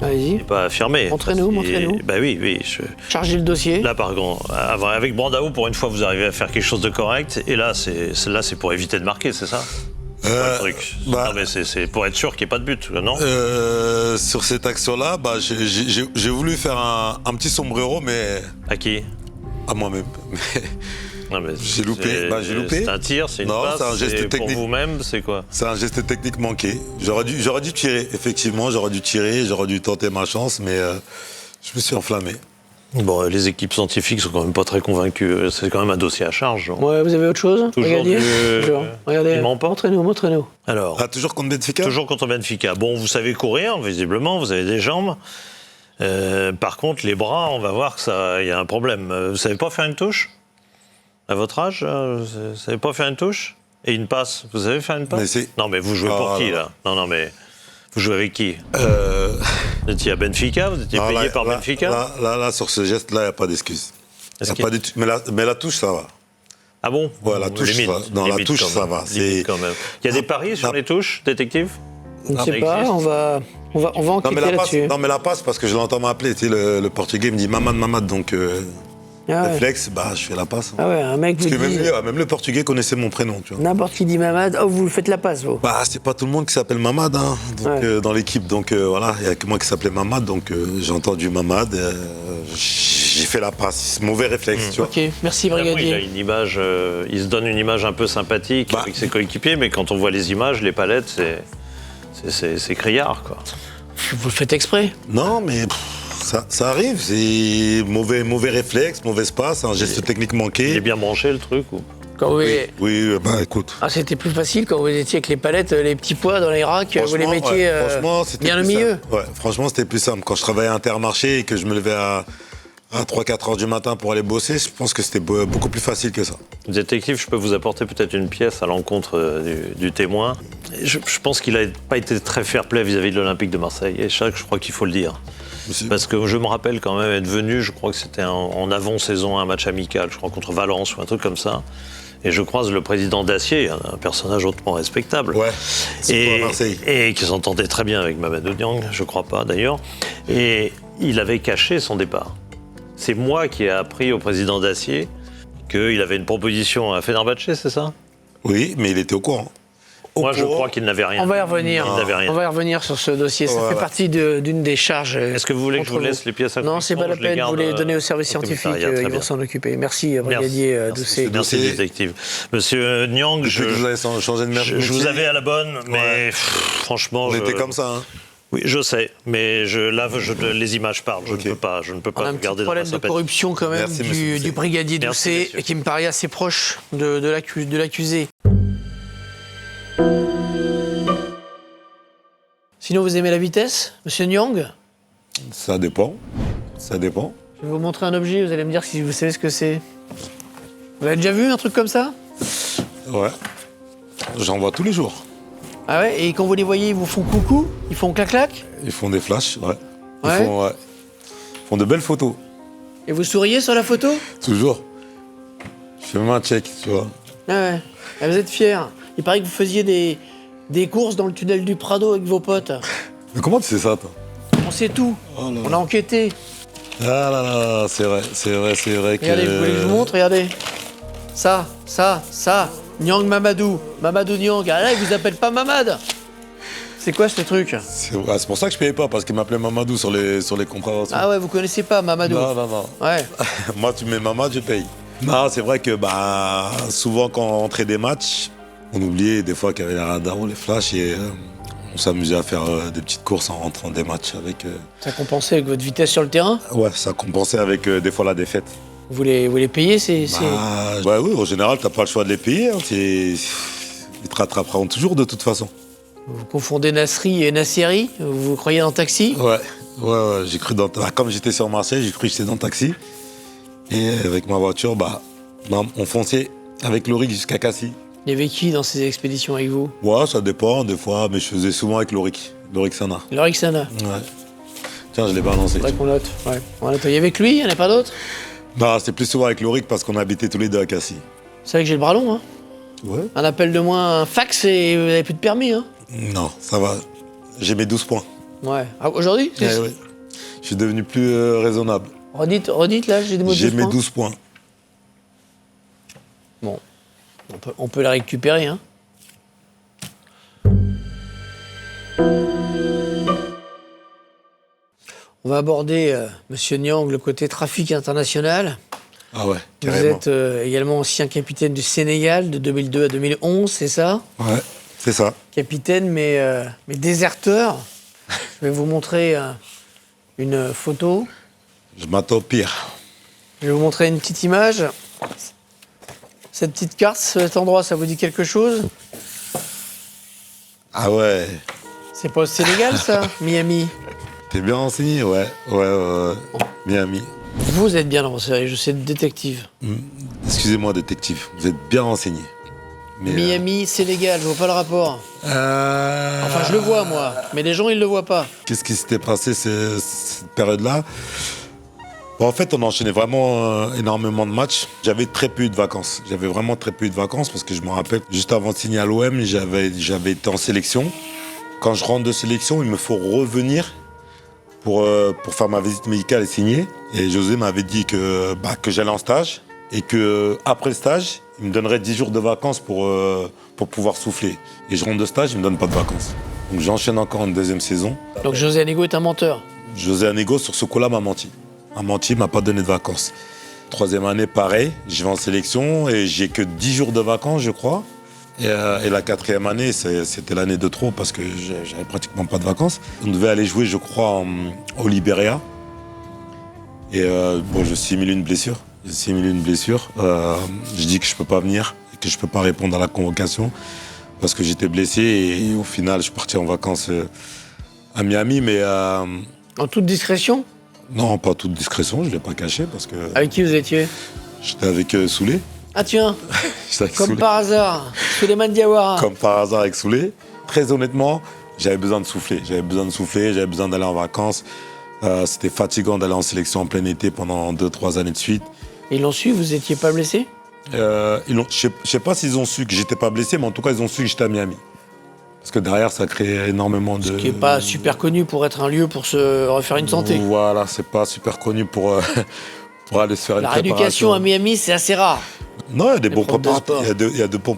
Allez-y. affirmée. Montrez-nous. Bah oui. Chargez le dossier. Là, par contre, avec Brandao, pour une fois, vous arrivez à faire quelque chose de correct, et là, c'est pour éviter de marquer, c'est ça? Le truc. bah- Non, mais c'est pour être sûr qu'il n'y ait pas de but, non? Sur cette action-là, bah, j'ai voulu faire un petit sombrero, mais À qui? à moi-même. Non, mais J'ai loupé. Bah, j'ai loupé. C'est un tir, c'est une Non, passe, c'est un geste pour technique. vous-même, c'est quoi? C'est un geste technique manqué. J'aurais dû tirer, effectivement, j'aurais dû tenter ma chance, mais je me suis enflammé. Bon, les équipes scientifiques sont quand même pas très convaincues. C'est quand même un dossier à charge. Genre. Ouais, vous avez autre chose? Toujours Regardez. du- Toujours. Regardez. il ment pas. Montrez-nous. Alors, Ah, toujours contre Benfica? toujours contre Benfica. Bon, vous savez courir, visiblement, vous avez des jambes. Par contre, les bras, on va voir qu'il y a un problème. Vous savez pas faire une touche? À votre âge, vous savez pas faire une touche? Et une passe? Vous savez faire une passe? Mais c'est- Non, mais vous jouez Oh pour qui, là là? Non, mais vous jouez avec qui? Vous étiez à Benfica? Vous étiez Ah, payé là, par là, Benfica? Là, sur ce geste-là, il n'y a pas d'excuse. Est-ce Y a qu'il- pas d'étu- mais la touche, ça va. Ah bon? Ouais, la touche, Limite, ça va. Non, la limite touche, quand ça même. va. Limite C'est- quand même. Il y a des paris sur Ah. les touches, détective? Je ne Ça sais pas, existe. on va Non enquêter mais, là-dessus. la passe, parce que je l'entends m'appeler. Tu sais, le Portugais me dit Mamad, donc Ah ouais. réflexe, bah, je fais la passe. Ah ouais, un mec vous Parce que dit... même le Portugais connaissait mon prénom, tu vois. N'importe qui dit Mamad, oh, vous faites la passe, vous. Bah, c'est pas tout le monde qui s'appelle Mamad hein, donc, Ouais. dans l'équipe. Donc voilà, il n'y a que moi qui s'appelait Mamad. Donc j'ai entendu Mamad, j'ai fait la passe. Mauvais réflexe, tu vois. Ok, merci, Vraiment, il a brigadier. une image, il se donne une image un peu sympathique Bah. avec ses coéquipiers, mais quand on voit les images, les palettes, c'est criard, quoi. Vous le faites exprès. Non, mais ça arrive. C'est mauvais réflexe, mauvais passe, un geste technique Il est manqué. bien branché, le truc, ou... Quand vous... Oui, bah écoute. Ah, c'était plus facile quand vous étiez avec les palettes, les petits pois dans les racks, vous les Franchement, mettiez ouais, franchement, c'était bien au plus milieu. simple. Ouais, franchement, c'était plus simple. Quand je travaillais à Intermarché et que je me levais à 3-4 heures du matin pour aller bosser, je pense que c'était beaucoup plus facile que ça. Détective, je peux vous apporter peut-être une pièce à l'encontre du témoin. Je pense qu'il n'a pas été très fair-play vis-à-vis de l'Olympique de Marseille. Et ça, je crois qu'il faut le dire. Parce que je me rappelle quand même être venu, je crois que c'était en avant-saison, un match amical, je crois contre Valence ou un truc comme ça. Et je croise le président Dacier, un personnage hautement respectable. Ouais, c'est pour Marseille. Et qui s'entendait très bien avec Mamadou Niang, je crois pas d'ailleurs. Et il avait caché son départ. C'est moi qui ai appris au président Dacier qu'il avait une proposition à Fenerbahçe, c'est ça? Oui, mais il était au courant. Moi, je crois qu'il n'avait rien. On va y revenir. Il n'avait rien. On va y revenir sur ce dossier. Ça fait partie d'une des charges. Est-ce que vous voulez que je vous laisse les pièces à Non, c'est pas la peine. Vous les donnez au service scientifique. Ils vont s'en occuper. Merci, brigadier Doucet. Merci, détective. Monsieur Niang, je vous avais à la bonne, mais franchement... On était comme ça, hein. Oui, je sais, mais les images parlent. Je ne peux pas On a un regarder petit problème de corruption quand même du brigadier Doucet, qui me paraît assez proche de l'accusé. Sinon, vous aimez la vitesse, monsieur Niang? Ça dépend. Ça dépend. Je vais vous montrer un objet, vous allez me dire si vous savez ce que c'est. Vous avez déjà vu un truc comme ça? Ouais. J'en vois tous les jours. Ah ouais? Et quand vous les voyez, ils vous font coucou? Ils font clac-clac? Ils font des flashs, ouais. Ouais. Ils font de belles photos. Et vous souriez sur la photo? Toujours. Je fais même un check, tu vois. Ah ouais. Ah, vous êtes fiers. Il paraît que vous faisiez des courses dans le tunnel du Prado avec vos potes. Mais comment tu sais ça, toi? On sait tout. On a enquêté. Ah là là, c'est vrai que... Regardez, vous voulez que je vous montre? Regardez. Ça. Niang Mamadou. Mamadou Niang. Ah là, il vous appelle pas Mamad. C'est quoi ce truc? C'est pour ça que je payais pas, parce qu'il m'appelait Mamadou sur les contraventions. Ah ouais, vous connaissez pas Mamadou? Non. Ouais. Moi, tu mets Mamad, je paye. Non, c'est vrai que souvent, quand on rentrait des matchs, on oubliait des fois qu'il y avait les radars ou les flashs et on s'amusait à faire des petites courses en rentrant des matchs avec... Ça compensait avec votre vitesse sur le terrain? Ouais, ça compensait avec des fois la défaite. Vous les payez, Ouais, oui, en général, t'as pas le choix de les payer. Hein. Ils te rattraperont toujours de toute façon. Vous confondez Nasri et Nasseri? Vous croyez dans le taxi? Ouais, j'ai cru comme j'étais sur Marseille, j'ai cru que j'étais dans le taxi. Et avec ma voiture, on fonçait avec Lorik jusqu'à Cassis. Il y avait qui dans ces expéditions avec vous? Ouais, ça dépend, des fois, mais je faisais souvent avec Lorik Sana. Lorik Sana. Ouais. Tiens, je l'ai balancé. Faudrait qu'on note. Ouais. On note. Il y avait avec lui, il n'y en a pas d'autres? Non, c'était plus souvent avec Lorik parce qu'on habitait tous les deux à Cassis. C'est vrai que j'ai le bras long, hein? Ouais. Un appel de moins, un fax et vous n'avez plus de permis, hein? Non, ça va. J'ai mes 12 points. Ouais. Ah, aujourd'hui? Ouais. Je suis devenu plus raisonnable. Redites là, j'ai des mots de J'ai mes 12 points. Bon. On peut la récupérer, hein? On va aborder, monsieur Niang, le côté trafic international. Ah ouais, Vous carrément. êtes également ancien capitaine du Sénégal de 2002 à 2011, c'est ça? Ouais, c'est ça. Capitaine, mais déserteur. Je vais vous montrer une photo. Je m'attends au pire. Je vais vous montrer une petite image. Cette petite carte, cet endroit, ça vous dit quelque chose? Ah ouais. C'est pas au Sénégal, ça, Miami? T'es bien renseigné, ouais. Miami. Vous êtes bien renseigné, je sais, détective. Excusez-moi, détective, vous êtes bien renseigné. Mais, Miami, Sénégal, je vois pas le rapport. Enfin, je le vois, moi, mais les gens, ils le voient pas. Qu'est-ce qui s'était passé cette période-là? En fait, on enchaînait vraiment énormément de matchs. J'avais très peu eu de vacances. J'avais vraiment très peu eu de vacances parce que je me rappelle, juste avant de signer à l'OM, j'avais été en sélection. Quand je rentre de sélection, il me faut revenir pour faire ma visite médicale et signer. Et José m'avait dit que j'allais en stage et qu'après le stage, il me donnerait 10 jours de vacances pour pouvoir souffler. Et je rentre de stage, il me donne pas de vacances. Donc j'enchaîne encore une deuxième saison. Donc José Anego est un menteur. José Anego, sur ce coup-là, m'a menti. Il m'a pas donné de vacances. Troisième année, pareil, je vais en sélection et j'ai que 10 jours de vacances, je crois. Et la quatrième année, c'était l'année de trop parce que j'avais pratiquement pas de vacances. On devait aller jouer, je crois, au Libéria. Et je simule une blessure. Je dis que je peux pas venir et que je peux pas répondre à la convocation parce que j'étais blessé. Et au final, je suis parti en vacances à Miami, mais... En toute discrétion? Non, pas toute discrétion, je l'ai pas caché parce que... Avec qui vous étiez? J'étais avec Soulé. Ah tiens, J'étais avec comme Soulé. par hasard, Souleymane Diawara. Comme par hasard avec Soulé. Très honnêtement, j'avais besoin de souffler. J'avais besoin d'aller en vacances. C'était fatigant d'aller en sélection en plein été pendant 2-3 années de suite. Ils l'ont su, vous étiez pas blessé? Je sais pas s'ils ont su que j'étais pas blessé, mais en tout cas, ils ont su que j'étais à Miami. Parce que derrière, ça crée énormément de... Ce qui est pas super connu pour être un lieu pour se refaire une santé. Voilà, c'est pas super connu pour, pour aller se faire une La préparation. rééducation à Miami, c'est assez rare. Non, il y a des bons profs de préparateurs. sport.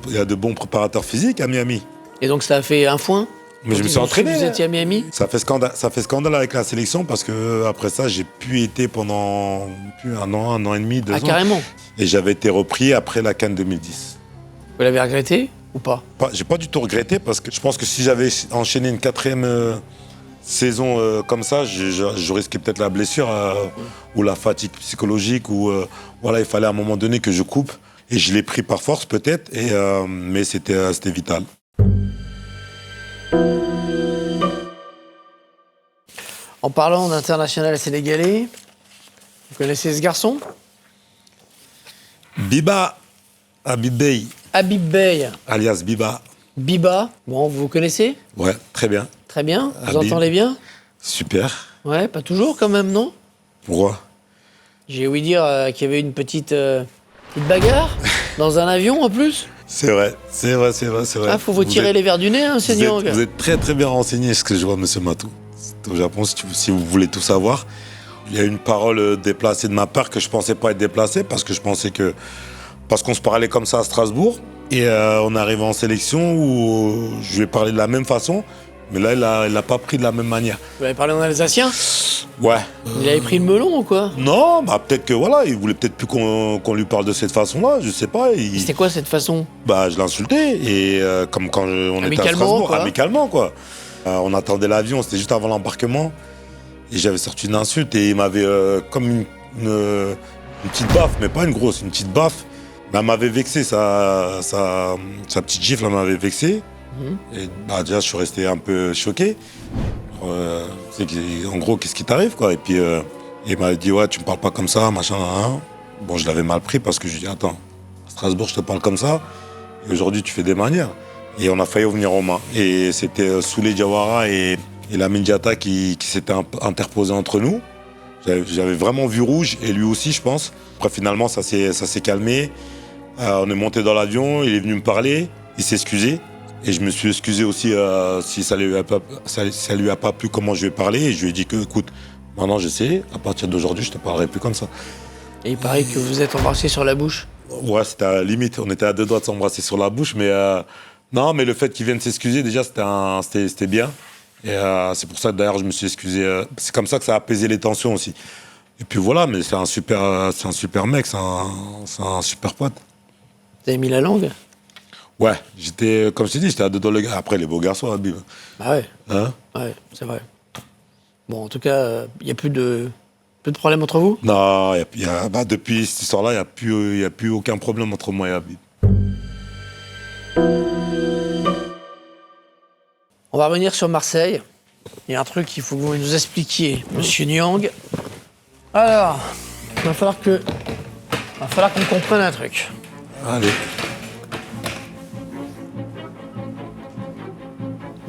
Il y a de bons préparateurs physiques à Miami. Et donc ça a fait un foin? Mais Quand je me ils suis ont su que entraîné. Vous étiez à Miami? Ça fait scandale avec la sélection parce que après ça, j'ai pu été pendant plus un an et demi, 2 Ah ans. carrément. Et j'avais été repris après la CAN 2010. Vous l'avez regretté ou pas? J'ai pas du tout regretté parce que je pense que si j'avais enchaîné une 4e saison comme ça, je risquais peut-être la blessure ou la fatigue psychologique ou voilà, il fallait à un moment donné que je coupe et je l'ai pris par force peut-être mais c'était vital. En parlant d'international sénégalais, vous connaissez ce garçon? Biba Habib Bey, Habib Bey, alias Biba. Biba. Bon, vous connaissez? Ouais, très bien. Très bien. Vous Habib. entendez bien? Super. Ouais, pas toujours quand même, non? Pourquoi? J'ai ouï dire qu'il y avait une petite bagarre dans un avion en plus. C'est vrai. Ah, faut vous tirer les verres du nez, hein, vous Seigneur. êtes, vous êtes très très bien renseigné, ce que je vois, monsieur Matou. Au Japon, si vous voulez tout savoir. Il y a une parole déplacée de ma part que je pensais pas être déplacée parce que je pensais que... Parce qu'on se parlait comme ça à Strasbourg et on arrive en sélection où je lui ai parlé de la même façon, mais là, il l'a pas pris de la même manière. Vous avez parlé en alsacien? Ouais. Il avait pris le melon ou quoi? Non, bah peut-être que voilà, il voulait peut-être plus qu'on lui parle de cette façon-là, je sais pas. C'était quoi cette façon? Bah je l'insultais et comme quand on était à Amicalement, Strasbourg, quoi. amicalement quoi. On attendait l'avion, c'était juste avant l'embarquement et j'avais sorti une insulte et il m'avait comme une petite baffe, mais pas une grosse, une petite baffe. Mais elle m'avait vexé, sa petite gifle, elle m'avait vexé. Et bah déjà je suis resté un peu choqué. En gros, qu'est-ce qui t'arrive quoi? Et puis il m'a dit ouais, tu me parles pas comme ça, machin. Hein. Bon, je l'avais mal pris parce que je lui ai dit attends, à Strasbourg je te parle comme ça. Et aujourd'hui tu fais des manières. Et on a failli venir aux mains. Et c'était Soulé Diawara et Lamine Diatta qui s'étaient interposés entre nous. J'avais vraiment vu rouge et lui aussi je pense. Après finalement ça s'est calmé. On est monté dans l'avion, il est venu me parler, il s'est excusé. Et je me suis excusé aussi si ça lui a pas plu comment je lui ai parlé. Et je lui ai dit que écoute, maintenant je sais, à partir d'aujourd'hui je te parlerai plus comme ça. Et il paraît que vous êtes embrassé sur la bouche. Ouais, c'était à la limite, on était à 2 doigts de s'embrasser sur la bouche, mais non, mais le fait qu'il vienne s'excuser, déjà c'était bien. Et c'est pour ça que d'ailleurs je me suis excusé. C'est comme ça que ça a apaisé les tensions aussi. Et puis voilà, mais c'est un super mec, c'est un super pote. Vous avez mis la langue? Ouais, comme je t'ai dit, j'étais à 2 doigts le gars. Après les beaux garçons, Habib. Ah ouais. Hein? Ouais, c'est vrai. Bon, en tout cas, il n'y a plus de problème entre vous? Non, depuis cette histoire-là, il n'y a plus aucun problème entre moi et Habib. On va revenir sur Marseille. Il y a un truc qu'il faut que vous nous expliquiez, monsieur Niang. Alors, il va falloir qu'on comprenne un truc. Allez.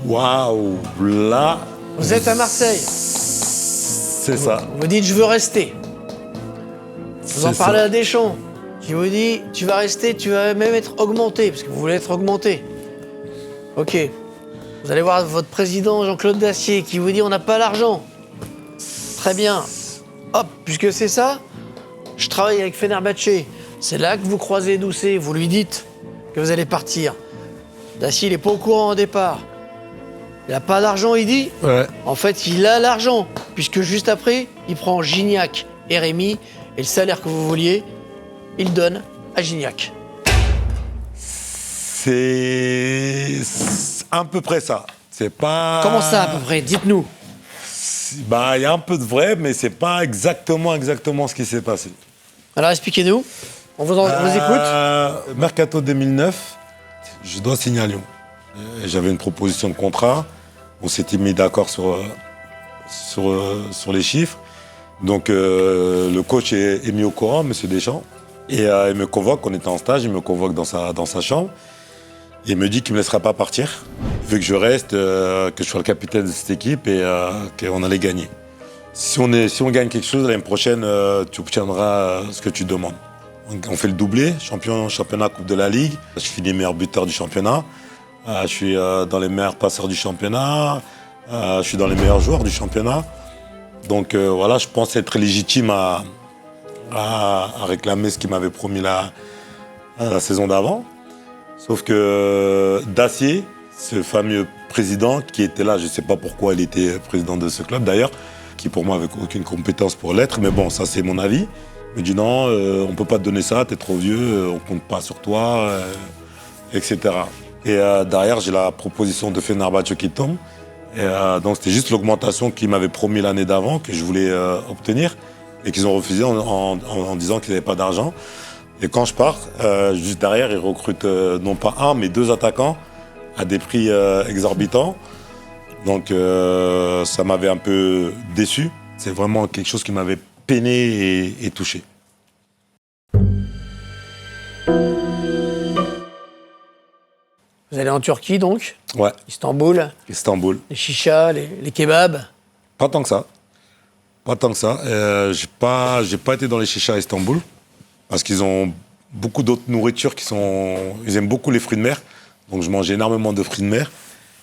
Waouh, là. Vous êtes à Marseille. C'est ça. Vous dites je veux rester. Vous en C'est parlez ça. à Deschamps, qui vous dit tu vas rester, tu vas même être augmenté, parce que vous voulez être augmenté. Ok. Vous allez voir votre président Jean-Claude Dacier qui vous dit on n'a pas l'argent. Très bien. Hop, puisque c'est ça, je travaille avec Fenerbahçe. C'est là que vous croisez Doucet, vous lui dites que vous allez partir. Dacier, il n'est pas au courant au départ. Il n'a pas d'argent, il dit. Ouais. En fait, il a l'argent, puisque juste après, il prend Gignac et Rémy, et le salaire que vous vouliez, il donne à Gignac. C'est à peu près ça. C'est pas. Comment ça, à peu près? Dites-nous. Bah, il y a un peu de vrai, mais c'est pas exactement ce qui s'est passé. Alors, expliquez-nous. On vous écoute. Mercato 2009, je dois signer à Lyon. J'avais une proposition de contrat. On s'était mis d'accord sur les chiffres. Donc le coach est mis au courant, M. Deschamps. Et il me convoque, on était en stage, il me convoque dans sa chambre. Et il me dit qu'il ne me laissera pas partir. Il veut que je reste, que je sois le capitaine de cette équipe et qu'on allait gagner. Si on gagne quelque chose l'année prochaine, tu obtiendras ce que tu demandes. On fait le doublé, championnat, Coupe de la Ligue. Je suis les meilleurs buteurs du championnat. Je suis dans les meilleurs passeurs du championnat. Je suis dans les meilleurs joueurs du championnat. Donc voilà, je pense être légitime à réclamer ce qu'il m'avait promis la saison d'avant. Sauf que Dacier, ce fameux président qui était là, je ne sais pas pourquoi il était président de ce club d'ailleurs, qui pour moi n'avait aucune compétence pour l'être, mais bon, ça c'est mon avis. Il me dit non, on ne peut pas te donner ça, tu es trop vieux, on ne compte pas sur toi, etc. Et derrière, j'ai la proposition de Fenerbahçe qui tombe. Et, donc c'était juste l'augmentation qu'ils m'avaient promis l'année d'avant, que je voulais obtenir, et qu'ils ont refusé en disant qu'ils n'avaient pas d'argent. Et quand je pars, juste derrière, ils recrutent non pas un, mais 2 attaquants à des prix exorbitants. Donc ça m'avait un peu déçu. C'est vraiment quelque chose qui m'avait peiné et touché. Vous allez en Turquie donc? Ouais. Istanbul? Istanbul. Les chichas, les kebabs? Pas tant que ça. Pas tant que ça. J'ai pas été dans les chichas à Istanbul. Parce qu'ils ont beaucoup d'autres nourritures Ils aiment beaucoup les fruits de mer. Donc je mange énormément de fruits de mer.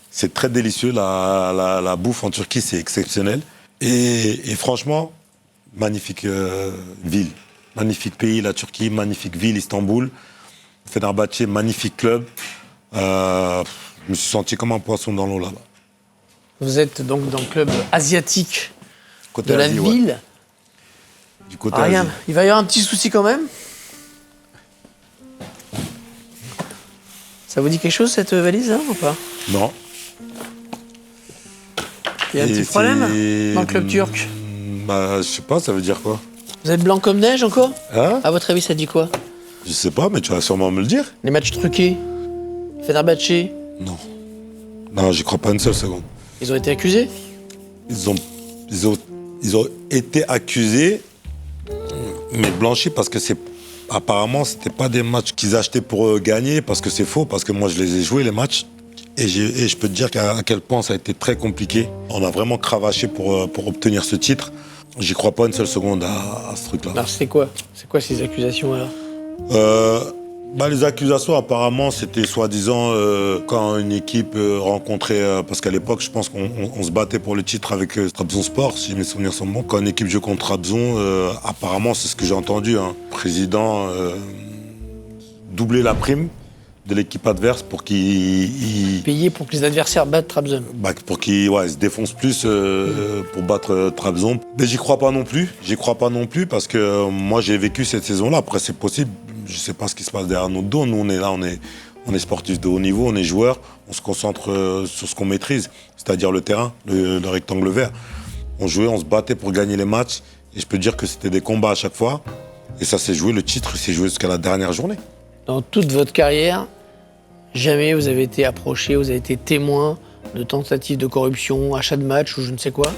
C'est très délicieux. La bouffe en Turquie, c'est exceptionnel. Et franchement, magnifique ville. Magnifique pays, la Turquie. Magnifique ville, Istanbul. Fenerbahçe, magnifique club. Je me suis senti comme un poisson dans l'eau là-bas. Vous êtes donc dans le club asiatique Côté de la Asie, ville. Ouais. Du côté Regarde, Asie. il va y avoir un petit souci quand même. Ça vous dit quelque chose cette valise ou pas? Non. Il y a un petit problème dans le club turc. Bah, je sais pas, ça veut dire quoi? Vous êtes blanc comme neige encore? Hein? À votre avis, ça dit quoi? Je sais pas, mais tu vas sûrement me le dire. Les matchs truqués? Fenerbahçe? Non. Non, j'y crois pas une seule seconde. Ils ont été accusés? Ils ont été accusés, mais blanchis parce que apparemment, c'était pas des matchs qu'ils achetaient pour gagner, parce que c'est faux, parce que moi, je les ai joués, les matchs. Et je peux te dire à quel point ça a été très compliqué. On a vraiment cravaché pour obtenir ce titre. J'y crois pas une seule seconde à ce truc-là. Alors, c'est quoi? C'est quoi ces accusations alors? Les accusations, apparemment, c'était soi-disant quand une équipe rencontrait... parce qu'à l'époque, je pense qu'on se battait pour le titre avec Trabzonspor, si mes souvenirs sont bons. Quand une équipe joue contre Trabzon, apparemment, c'est ce que j'ai entendu. Le président doublait la prime de l'équipe adverse pour qu'il... Payer pour que les adversaires battent Trabzon. Pour qu'il se défonce plus pour battre Trabzon. Mais j'y crois pas non plus. J'y crois pas non plus parce que moi, j'ai vécu cette saison-là. Après, c'est possible. Je sais pas ce qui se passe derrière notre dos. Nous, on est là, on est sportifs de haut niveau, on est joueurs. On se concentre sur ce qu'on maîtrise, c'est-à-dire le terrain, le rectangle vert. On jouait, on se battait pour gagner les matchs. Et je peux dire que c'était des combats à chaque fois. Et ça s'est joué, le titre s'est joué jusqu'à la dernière journée. Dans toute votre carrière, jamais vous avez été approché, vous avez été témoin de tentatives de corruption, achat de match ou je ne sais quoi?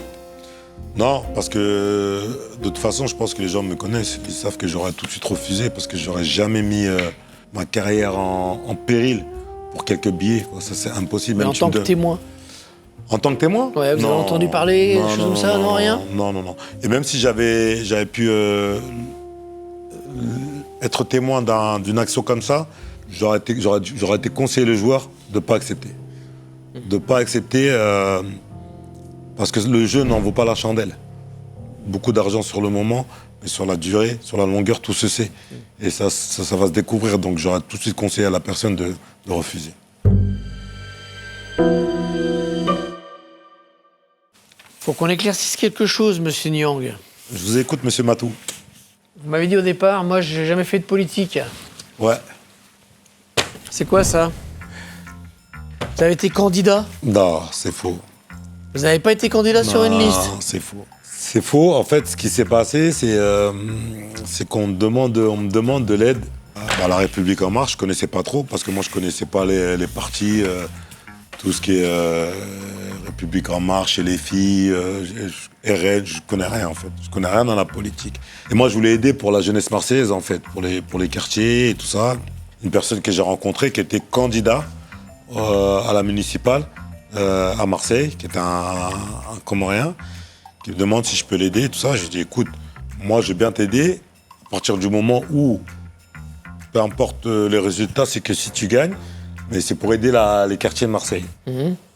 Non, parce que de toute façon, je pense que les gens me connaissent. Ils savent que j'aurais tout de suite refusé parce que j'aurais jamais mis ma carrière en péril pour quelques billets. Ça, c'est impossible. Mais même en tant que témoin? En tant que témoin? Ouais, vous avez entendu parler, des choses comme ça, non, rien? Non. Et même si j'avais pu être témoin d'une action comme ça, j'aurais été conseillé le joueur de ne pas accepter. De ne pas accepter parce que le jeu n'en vaut pas la chandelle. Beaucoup d'argent sur le moment, mais sur la durée, sur la longueur, tout se sait. Et ça va se découvrir, donc j'aurais tout de suite conseillé à la personne de refuser. Faut qu'on éclaircisse quelque chose, monsieur Niang. Je vous écoute, monsieur Matou. Vous m'avez dit au départ, moi, j'ai jamais fait de politique. Ouais. C'est quoi ça? Vous avez été candidat? Non, c'est faux. Vous n'avez pas été candidat sur une liste? Non, c'est faux. C'est faux. En fait, ce qui s'est passé, c'est qu'on me demande de l'aide à La République En Marche. Je connaissais pas trop, parce que moi, je connaissais pas les partis, tout ce qui est République En Marche, et les filles, RN, je connais rien en fait. Je connais rien dans la politique. Et moi, je voulais aider pour la jeunesse marseillaise en fait, pour les quartiers et tout ça. Une personne que j'ai rencontrée qui était candidat à la municipale à Marseille, qui était un Comorien, qui me demande si je peux l'aider et tout ça. J'ai dit, écoute, moi, je vais bien t'aider à partir du moment où, peu importe les résultats, c'est que si tu gagnes, mais c'est pour aider les quartiers de Marseille.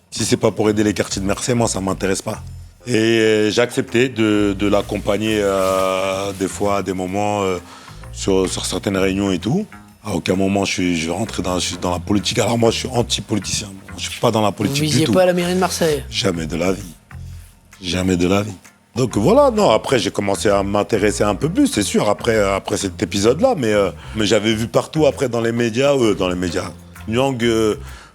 Si c'est pas pour aider les quartiers de Marseille, moi, ça m'intéresse pas. Et j'ai accepté de l'accompagner des fois, à des moments, sur certaines réunions et tout. À aucun moment je vais rentrer dans la politique. Alors moi, je suis anti-politicien. Je suis pas dans la politique du tout. Vous visiez pas à la mairie de Marseille? Jamais de la vie. Jamais de la vie. Donc voilà, non, après j'ai commencé à m'intéresser un peu plus, c'est sûr, après cet épisode-là, mais j'avais vu partout après dans les médias. Nyang,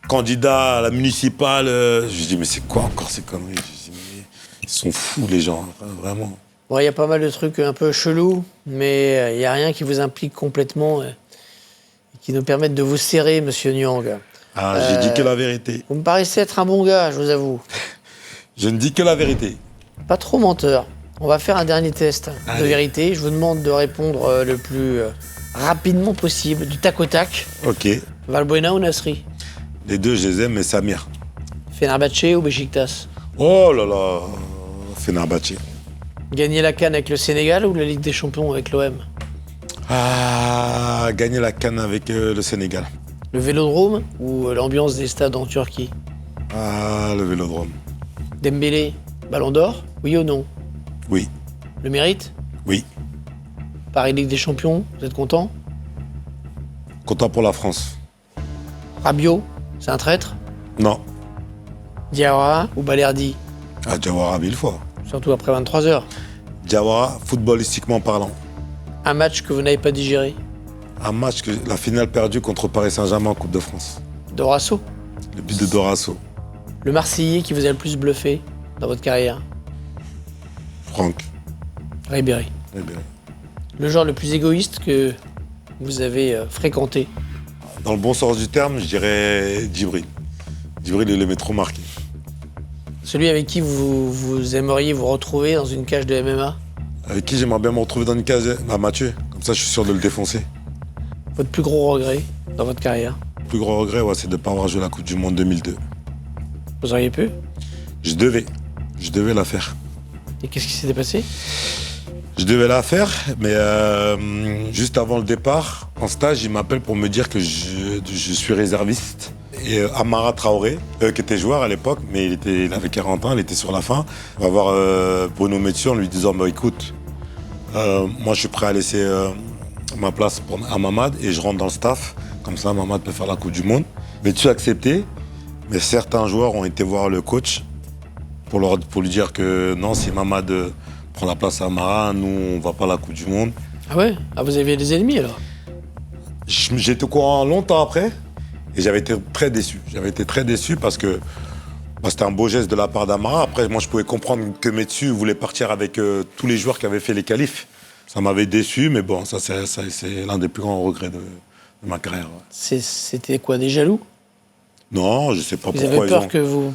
candidat à la municipale, je dis mais c'est quoi encore ces conneries? Je dis mais ils sont fous les gens, vraiment. Bon, il y a pas mal de trucs un peu chelous, mais il n'y a rien qui vous implique complètement et qui nous permettent de vous serrer, monsieur Nyang. Ah, j'ai dit que la vérité. Vous me paraissez être un bon gars, je vous avoue. Je ne dis que la vérité. Pas trop menteur. On va faire un dernier test de vérité. Je vous demande de répondre le plus rapidement possible, du tac au tac. Ok. Valbuena ou Nasri? Les deux, je les aime, mais Samir. Fenerbahçe ou Beşiktaş? Oh là là, Fenerbahçe. Gagner la CAN avec le Sénégal ou la Ligue des Champions avec l'OM? Ah, gagner la CAN avec le Sénégal. Le Vélodrome ou l'ambiance des stades en Turquie? Ah, le Vélodrome. Dembélé, Ballon d'Or, oui ou non? Oui. Le mérite? Oui. Paris Ligue des Champions, vous êtes content? Content pour la France. Rabiot, c'est un traître? Non. Diawara ou Balerdi? Ah, Diawara, 1000 fois. Surtout après 23 heures. Diawara, footballistiquement parlant. Un match que vous n'avez pas digéré? Un match, la finale perdue contre Paris Saint-Germain en Coupe de France. Dorasso? Le but de Dorasso. Le Marseillais qui vous a le plus bluffé dans votre carrière? Franck. Ribéry. Le joueur le plus égoïste que vous avez fréquenté? Dans le bon sens du terme, je dirais Djibril. Djibril, il aimait trop marquer. Celui avec qui vous aimeriez vous retrouver dans une cage de MMA? Avec qui j'aimerais bien me retrouver dans une case? Mathieu. Comme ça, je suis sûr de le défoncer. Votre plus gros regret dans votre carrière? Le plus gros regret, c'est de ne pas avoir joué la Coupe du Monde 2002. Vous auriez pu? Je devais la faire. Et qu'est-ce qui s'était passé? Je devais la faire, mais juste avant le départ, en stage, il m'appelle pour me dire que je suis réserviste. Et Amara Traoré, qui était joueur à l'époque, mais il avait 40 ans, il était sur la fin, va voir Bruno Metsu en lui disant bah, écoute, moi je suis prêt à laisser ma place à Mamad et je rentre dans le staff, comme ça Mamad peut faire la Coupe du Monde. Metsu a accepté, mais certains joueurs ont été voir le coach pour lui dire que non, si Mamad prend la place à Amara, nous on va pas à la Coupe du Monde. Ah ouais? Ah, vous aviez des ennemis alors? J'étais au courant longtemps après. Et j'avais été très déçu. J'avais été très déçu parce que c'était un beau geste de la part d'Amara. Après, moi, je pouvais comprendre que Metsu voulait partir avec tous les joueurs qui avaient fait les qualifs. Ça m'avait déçu, mais bon, ça c'est l'un des plus grands regrets de ma carrière. C'était quoi, des jaloux? Non, je sais pas pourquoi. Vous avez peur que vous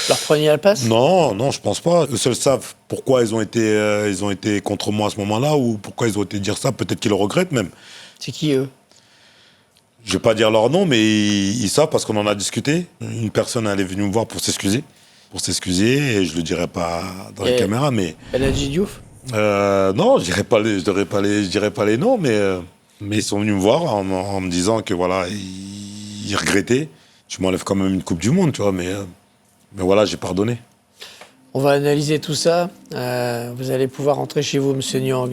leur preniez la place? Non, je pense pas. Eux seuls savent pourquoi ils ont été contre moi à ce moment-là ou pourquoi ils ont été dire ça. Peut-être qu'ils le regrettent même. C'est qui, eux? Je vais pas dire leur nom, mais ils savent parce qu'on en a discuté. Une personne elle est venue me voir pour s'excuser. Et je le dirai pas dans les caméras, mais... El Hadji Diouf? Non, je dirais pas les noms, mais ils sont venus me voir en me disant que voilà, ils regrettaient. Tu m'enlèves quand même une Coupe du Monde, tu vois, mais voilà, j'ai pardonné. On va analyser tout ça. Vous allez pouvoir rentrer chez vous, monsieur Nyang.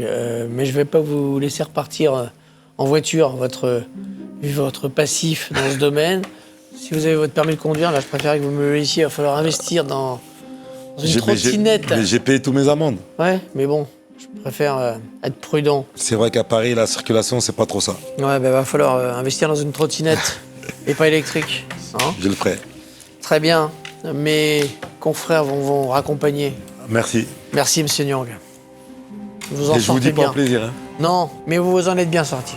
Mais je vais pas vous laisser repartir en voiture, vu votre passif dans ce domaine. Si vous avez votre permis de conduire, là, je préférais que vous me le laissiez. Il va falloir investir dans une trottinette. Mais j'ai payé tous mes amendes. Ouais, mais bon, je préfère être prudent. C'est vrai qu'à Paris, la circulation, c'est pas trop ça. Ouais, va falloir investir dans une trottinette et pas électrique. Hein? Je le ferai. Très bien. Mes confrères vont vous raccompagner. Merci. Merci, monsieur Nyang. Vous en Et je vous sortez dis pas bien. en plaisir. Hein. Non, mais vous en êtes bien sorti.